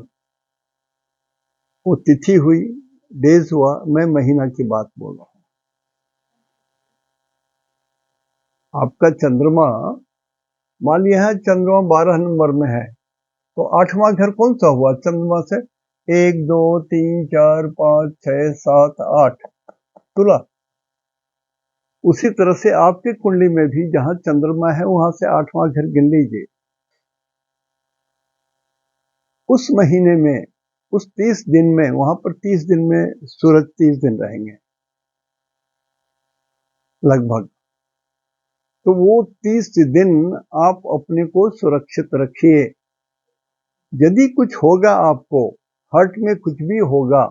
वो तिथि हुई, डेज हुआ, मैं महीना की बात बोल रहा हूं। आपका चंद्रमा, मान लिया है चंद्रमा 12 नंबर में है, तो 8वां घर कौन सा हुआ चंद्रमा से? 1 2 3 4 5 6 7 8, तुला। उसी तरह से आपकी कुंडली में भी जहां चंद्रमा है वहां से 8वां घर गिन लीजिए। उस महीने में, उस 30 दिन में, वहां पर 30 दिन में सूरज 30 दिन रहेंगे लगभग। तो वो 30 दिन आप अपने को सुरक्षित रखिए। यदि कुछ होगा आपको, हर्ट में कुछ भी होगा,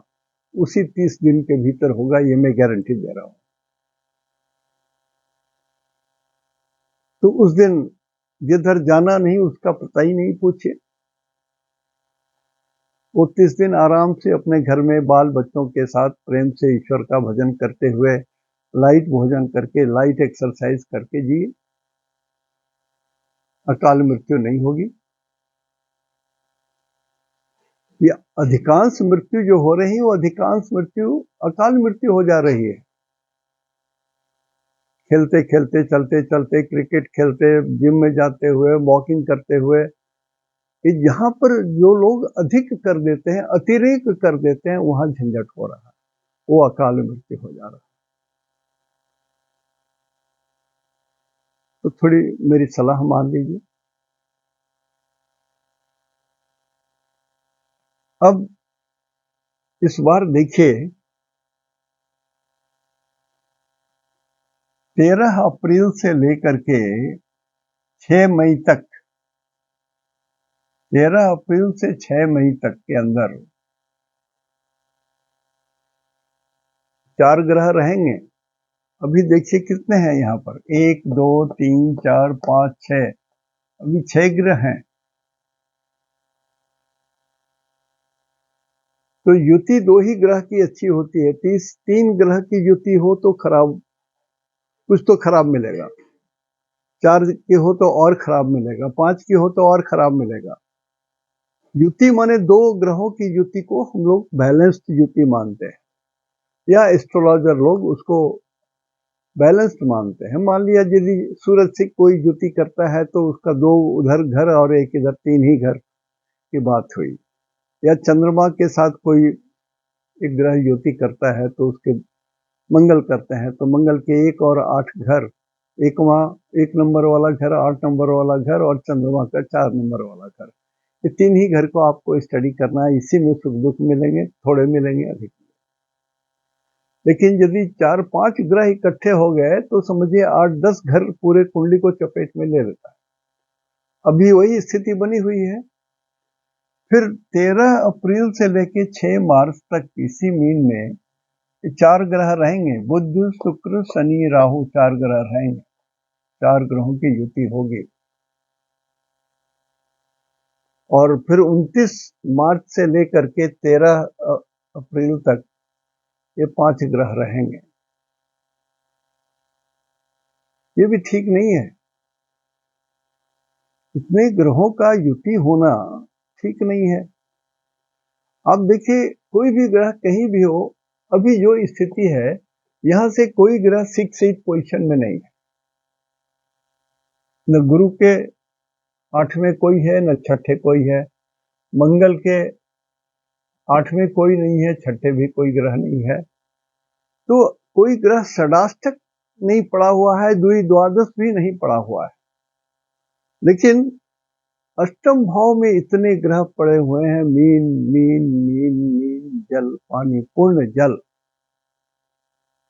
उसी 30 दिन के भीतर होगा, ये मैं गारंटी दे रहा हूं। तो उस दिन जिधर जाना नहीं उसका पता ही नहीं पूछे। वो 30 दिन आराम से अपने घर में बाल बच्चों के साथ प्रेम से ईश्वर का भजन करते हुए, लाइट भोजन करके, लाइट एक्सरसाइज करके जिए। अकाल मृत्यु नहीं होगी। ये अधिकांश मृत्यु जो हो रही है वो अधिकांश मृत्यु अकाल मृत्यु हो जा रही है। खेलते खेलते, चलते चलते, क्रिकेट खेलते, जिम में जाते हुए, वॉकिंग करते हुए, यहाँ पर जो लोग अधिक कर देते हैं, अतिरेक कर देते हैं, वहां झंझट हो रहा है, वो अकाल मृत्यु हो जा रहा है। तो थोड़ी मेरी सलाह मान लीजिए। अब इस बार देखिए 13 अप्रैल से लेकर के 6 मई तक, 13 अप्रैल से 6 मई तक के अंदर 4 ग्रह रहेंगे। अभी देखिए कितने हैं यहाँ पर, 1 2 3 4 5 6, अभी 6 ग्रह हैं। तो युति 2 ही ग्रह की अच्छी होती है। 3 ग्रह की युति हो तो खराब, कुछ तो खराब मिलेगा। 4 की हो तो और खराब मिलेगा, 5 की हो तो और खराब मिलेगा। युति माने 2 ग्रहों की युति को हम लोग बैलेंस्ड युति मानते हैं, या एस्ट्रोलॉजर लोग उसको बैलेंस्ड मानते हैं। मान लिया यदि सूरज से कोई युति करता है तो उसका 2 उधर घर और 1 इधर, 3 ही घर की बात हुई। या चंद्रमा के साथ कोई एक ग्रह युति करता है तो उसके मंगल करते हैं, तो मंगल के 1 और 8 घर, 1 नंबर वाला घर, 8 नंबर वाला घर, और चंद्रमा का 4 नंबर वाला घर, ये 3 ही घर को आपको स्टडी करना है। इसी में सुख दुख मिलेंगे, थोड़े मिलेंगे, अधिक। लेकिन यदि 4-5 ग्रह इकट्ठे हो गए तो समझिए 8-10 घर पूरे कुंडली को चपेट में ले लेता है। अभी वही स्थिति बनी हुई है। फिर 13 अप्रैल से लेके 6 मार्च तक इसी मीन में 4 ग्रह रहेंगे। बुध, शुक्र, शनि, राहु, 4 ग्रह रहेंगे। 4 ग्रहों की युति होगी। और फिर 29 मार्च से लेकर के 13 अप्रैल तक ये 5 ग्रह रहेंगे। ये भी ठीक नहीं है। इतने ग्रहों का युति होना ठीक नहीं है। आप देखिए कोई भी ग्रह कहीं भी हो, अभी जो स्थिति है यहां से कोई ग्रह 6 पोजीशन में नहीं है। न गुरु के 8वें कोई है, न छठे कोई है। मंगल के 8वें कोई नहीं है, छठे भी कोई ग्रह नहीं है। तो कोई ग्रह षडाष्टक नहीं पड़ा हुआ है, द्वि द्वादश भी नहीं पड़ा हुआ है। लेकिन अष्टम भाव में इतने ग्रह पड़े हुए हैं, मीन मीन मीन मीन, जल, पानी, पूर्ण जल।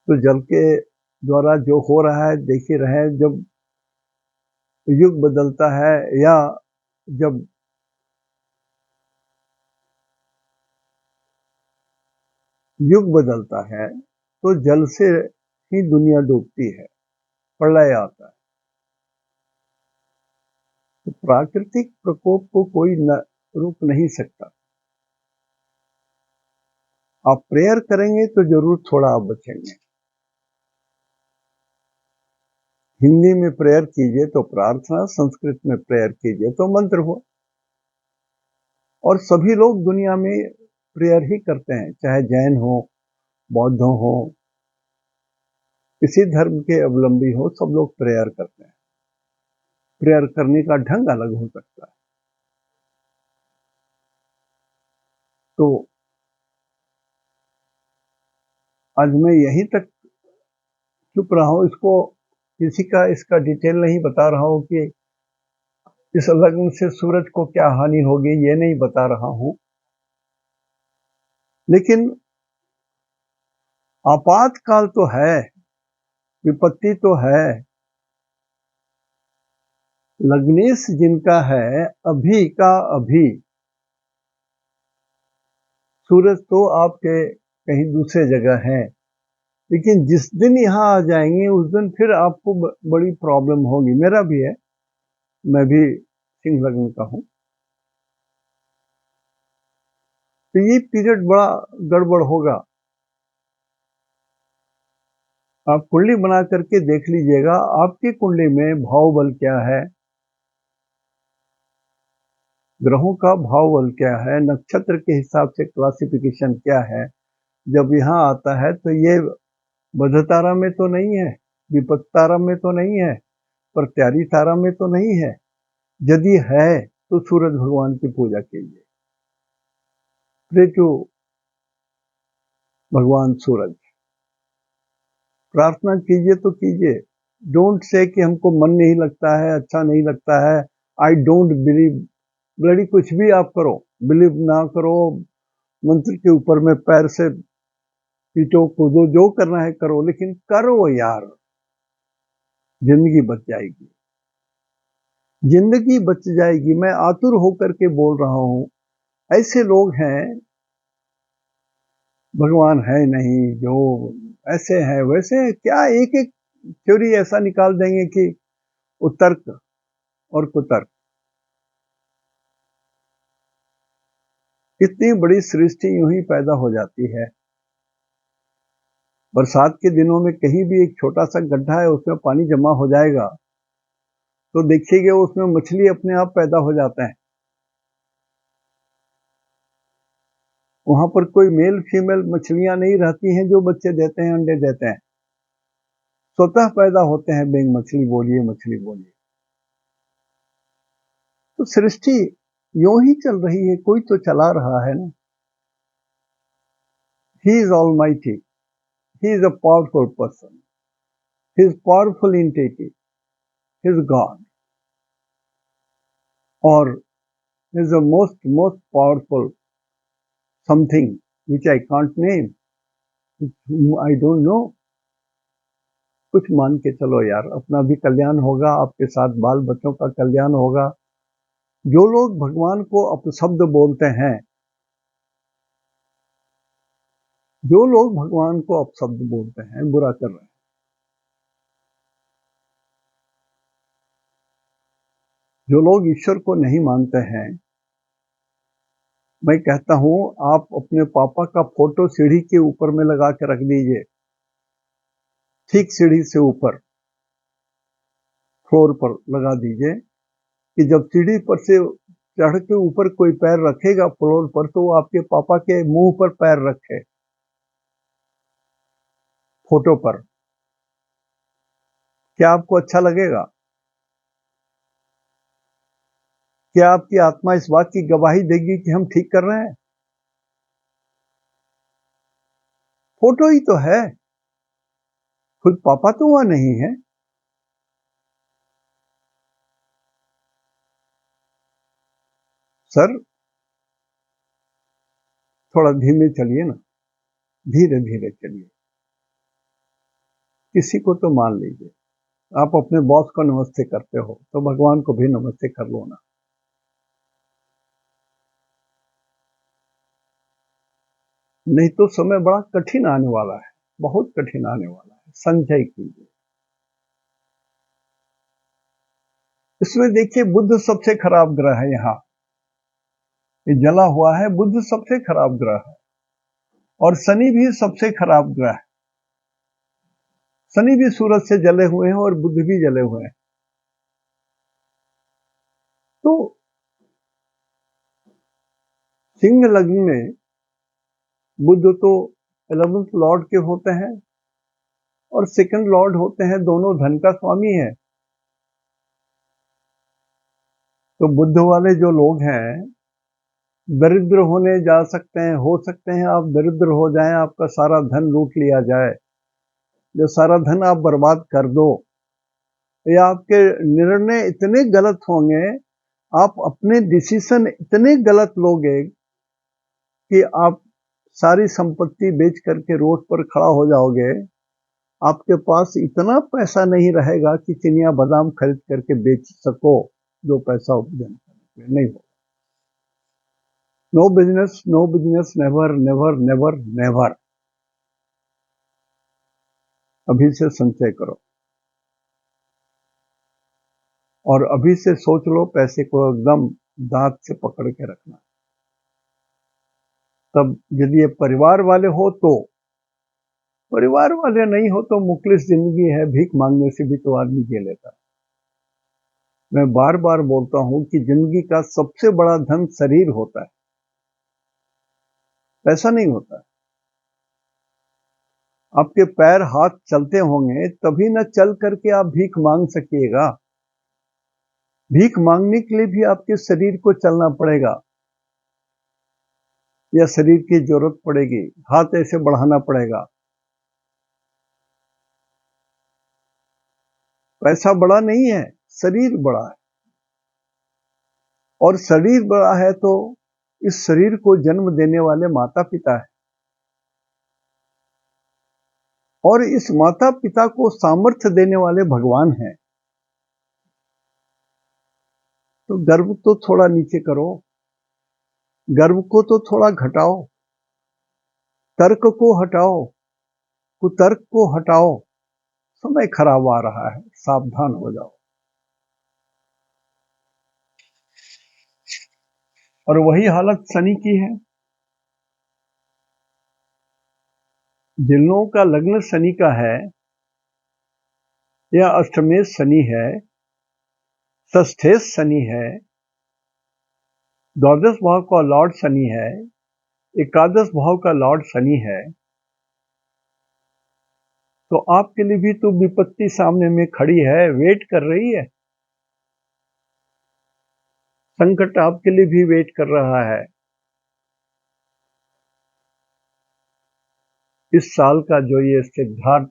तो जल के द्वारा जो हो रहा है देख ही रहे हैं। जब युग बदलता है या जब युग बदलता है तो जल से ही दुनिया डूबती है, प्रलय आता है। तो प्राकृतिक प्रकोप को कोई न रोक नहीं सकता। आप प्रेयर करेंगे तो जरूर थोड़ा आप बचेंगे। हिंदी में प्रेयर कीजिए तो प्रार्थना, संस्कृत में प्रेयर कीजिए तो मंत्र हो। और सभी लोग दुनिया में प्रेयर ही करते हैं, चाहे जैन हो, बौद्ध हो, किसी धर्म के अवलंबी हो, सब लोग प्रेयर करते हैं। प्रेयर करने का ढंग अलग हो सकता है। तो आज मैं यहीं तक चुप रहा हूं। इसको किसी का इसका डिटेल नहीं बता रहा हूं कि इस लग्न से सूरज को क्या हानि होगी, ये नहीं बता रहा हूं। लेकिन आपातकाल तो है, विपत्ति तो है। लग्नेश जिनका है, अभी का अभी, सूरज तो आपके कहीं दूसरे जगह है, लेकिन जिस दिन यहां आ जाएंगे उस दिन फिर आपको बड़ी प्रॉब्लम होगी। मेरा भी है। मैं भी सिंह लग्न का हूं, तो ये पीरियड बड़ा गड़बड़ होगा। आप कुंडली बना करके देख लीजिएगा आपकी कुंडली में भाव बल क्या है, ग्रहों का भाव बल क्या है, नक्षत्र के हिसाब से क्लासिफिकेशन क्या है। जब यहाँ आता है तो ये बध तारा में तो नहीं है, विपत्त तारा में तो नहीं है, प्रत्यारी तारा में तो नहीं है। यदि है तो सूरज भगवान की पूजा कीजिए, प्रे टू भगवान सूरज, प्रार्थना कीजिए तो कीजिए। डोंट से कि हमको मन नहीं लगता है, अच्छा नहीं लगता है, आई डोंट बिलीव, ब्लडी कुछ भी आप करो, बिलीव ना करो, मंत्र के ऊपर में पैर से पीटो कूदो, जो करना है करो, लेकिन करो यार, जिंदगी बच जाएगी, जिंदगी बच जाएगी। मैं आतुर होकर के बोल रहा हूं। ऐसे लोग हैं, भगवान है नहीं, जो ऐसे हैं वैसे हैं, क्या एक एक थ्योरी ऐसा निकाल देंगे कि उत्तर्क और कुतर्क। इतनी बड़ी सृष्टि यूं ही पैदा हो जाती है। बरसात के दिनों में कहीं भी एक छोटा सा गड्ढा है, उसमें पानी जमा हो जाएगा तो देखिएगा उसमें मछली अपने आप पैदा हो जाते हैं। वहां पर कोई मेल फीमेल मछलियां नहीं रहती हैं जो बच्चे देते हैं, अंडे देते हैं, स्वतः पैदा होते हैं। बेंग मछली बोलिए, मछली बोलिए। तो सृष्टि यूं ही चल रही है, कोई तो चला रहा है ना। He is almighty, he is a powerful person, he is powerful entity, he is god, और he is the most most powerful something which I can't name, I don't know. कुछ मान के चलो यार, अपना भी कल्याण होगा, आपके साथ बाल बच्चों का कल्याण होगा। जो लोग भगवान को अपशब्द बोलते हैं, जो लोग भगवान को अपशब्द बोलते हैं, बुरा कर रहे हैं। जो लोग ईश्वर को नहीं मानते हैं, मैं कहता हूं आप अपने पापा का फोटो सीढ़ी के ऊपर में लगा के रख दीजिए, ठीक सीढ़ी से ऊपर फ्लोर पर लगा दीजिए, कि जब सीढ़ी पर से चढ़ के ऊपर कोई पैर रखेगा फ्लोर पर, तो वो आपके पापा के मुंह पर पैर रखे, फोटो पर। क्या आपको अच्छा लगेगा? क्या आपकी आत्मा इस बात की गवाही देगी कि हम ठीक कर रहे हैं? फोटो ही तो है, खुद पापा तो वहां नहीं है। सर थोड़ा धीमे चलिए ना, धीरे धीरे चलिए, किसी को तो मान लीजिए। आप अपने बॉस को नमस्ते करते हो तो भगवान को भी नमस्ते कर लो ना। नहीं तो समय बड़ा कठिन आने वाला है, बहुत कठिन आने वाला है, संचय कीजिए। इसमें देखिए बुध सबसे खराब ग्रह है, यहाँ ये जला हुआ है, बुध सबसे खराब ग्रह है, और शनि भी सबसे खराब ग्रह है। शनि भी सूरज से जले हुए हैं और बुध भी जले हुए हैं। तो सिंह लग्न में बुध तो 11th लॉर्ड के होते हैं और सेकंड लॉर्ड होते हैं, दोनों धन का स्वामी है। तो बुध वाले जो लोग हैं दरिद्र होने जा सकते हैं, हो सकते हैं आप दरिद्र हो जाएं, आपका सारा धन लूट लिया जाए, जो सारा धन आप बर्बाद कर दो, या आपके निर्णय इतने गलत होंगे, आप अपने डिसीजन इतने गलत लोगे कि आप सारी संपत्ति बेच करके रोड पर खड़ा हो जाओगे। आपके पास इतना पैसा नहीं रहेगा कि चिनिया बादाम खरीद करके बेच सको, जो पैसा उपार्जन करने नहीं हो। No business, no business, never never never never. अभी से संचय करो। और अभी से सोच लो, पैसे को एकदम दांत से पकड़ के रखना। तब यदि ये परिवार वाले हो तो, परिवार वाले नहीं हो तो मुखलिस जिंदगी है, भीख मांगने से भी तो आदमी जी लेता है। मैं बार बार बोलता हूं कि जिंदगी का सबसे बड़ा धन शरीर होता है, पैसा नहीं होता है। आपके पैर हाथ चलते होंगे तभी न चल करके आप भीख मांग सकिएगा। भीख मांगने के लिए भी आपके शरीर को चलना पड़ेगा, या शरीर की जरूरत पड़ेगी, हाथ ऐसे बढ़ाना पड़ेगा। पैसा बड़ा नहीं है, शरीर बड़ा है। और शरीर बड़ा है तो इस शरीर को जन्म देने वाले माता पिता है, और इस माता पिता को सामर्थ्य देने वाले भगवान हैं। तो गर्व तो थोड़ा नीचे करो, गर्व को तो थोड़ा घटाओ, तर्क को हटाओ, कुतर्क को हटाओ। समय खराब आ रहा है, सावधान हो जाओ। और वही हालत शनि की है। जिन लोगों का लग्न शनि का है या अष्टमेश शनि है, षष्ठेश शनि है, द्वादश भाव का लॉर्ड शनि है, एकादश भाव का लॉर्ड शनि है, तो आपके लिए भी तो विपत्ति सामने में खड़ी है, वेट कर रही है। संकट आपके लिए भी वेट कर रहा है। इस साल का जो ये सिद्धार्थ,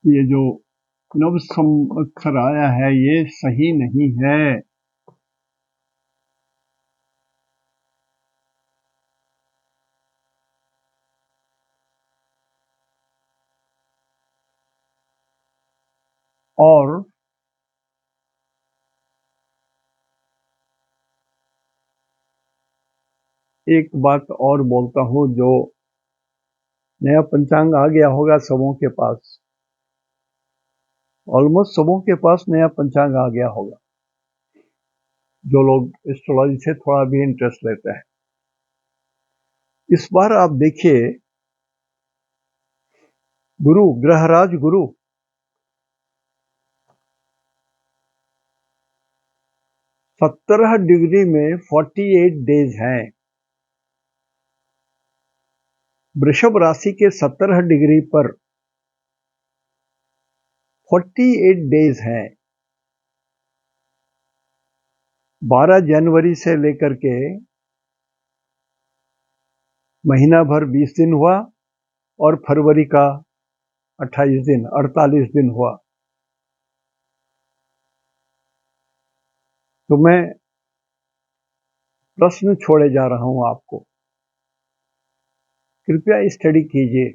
ये जो नव संवत्सर आया है, ये सही नहीं है। और एक बात और बोलता हूं, जो नया पंचांग आ गया होगा सबों के पास, ऑलमोस्ट सबों के पास नया पंचांग आ गया होगा, जो लोग एस्ट्रोलॉजी से थोड़ा भी इंटरेस्ट लेते हैं। इस बार आप देखिए, गुरु, ग्रहराज गुरु 17 डिग्री में 48 डेज हैं। वृषभ राशि के 17 डिग्री पर 48 डेज हैं। 12 जनवरी से लेकर के महीना भर 20 दिन हुआ, और फरवरी का 28 दिन, 48 दिन हुआ। तो मैं प्रश्न छोड़े जा रहा हूं आपको, कृपया स्टडी कीजिए।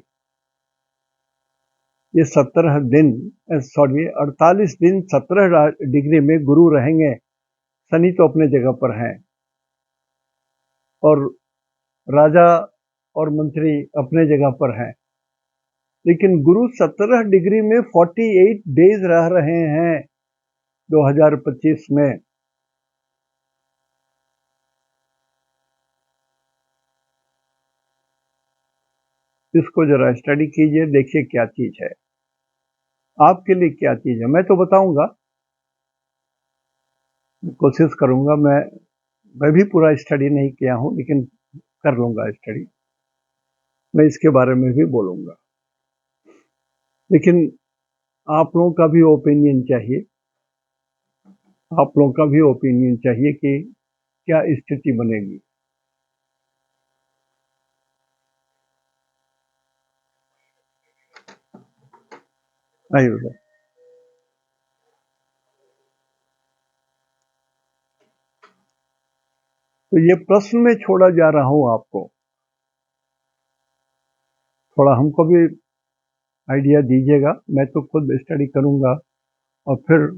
ये 17 दिन, सॉरी 48 दिन 17 डिग्री में गुरु रहेंगे। शनि तो अपने जगह पर हैं, और राजा और मंत्री अपने जगह पर हैं, लेकिन गुरु 17 डिग्री में 48 डेज रह रहे हैं 2025 में। इसको जरा स्टडी कीजिए, देखिए क्या चीज है, आपके लिए क्या चीज है। मैं तो बताऊंगा, कोशिश करूंगा। मैं भी पूरा स्टडी नहीं किया हूं, लेकिन कर लूंगा स्टडी। मैं इसके बारे में भी बोलूंगा, लेकिन आप लोगों का भी ओपिनियन चाहिए। आप लोगों का भी ओपिनियन चाहिए कि क्या स्थिति बनेगी। आइए, तो ये प्रश्न में छोड़ा जा रहा हूं आपको, थोड़ा हमको भी आइडिया दीजिएगा। मैं तो खुद स्टडी करूंगा और फिर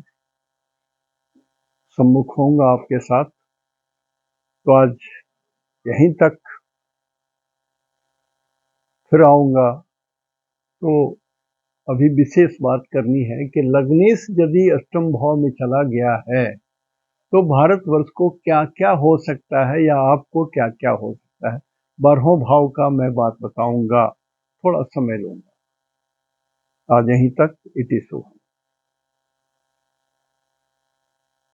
सम्मुख होऊंगा आपके साथ। तो आज यहीं तक, फिर आऊंगा। तो अभी विशेष बात करनी है कि लग्नेश यदि अष्टम भाव में चला गया है तो भारतवर्ष को क्या क्या हो सकता है या आपको क्या क्या हो सकता है, 12वें भाव का मैं बात बताऊंगा, थोड़ा समय लूंगा। आज यहीं तक, इति शुभ।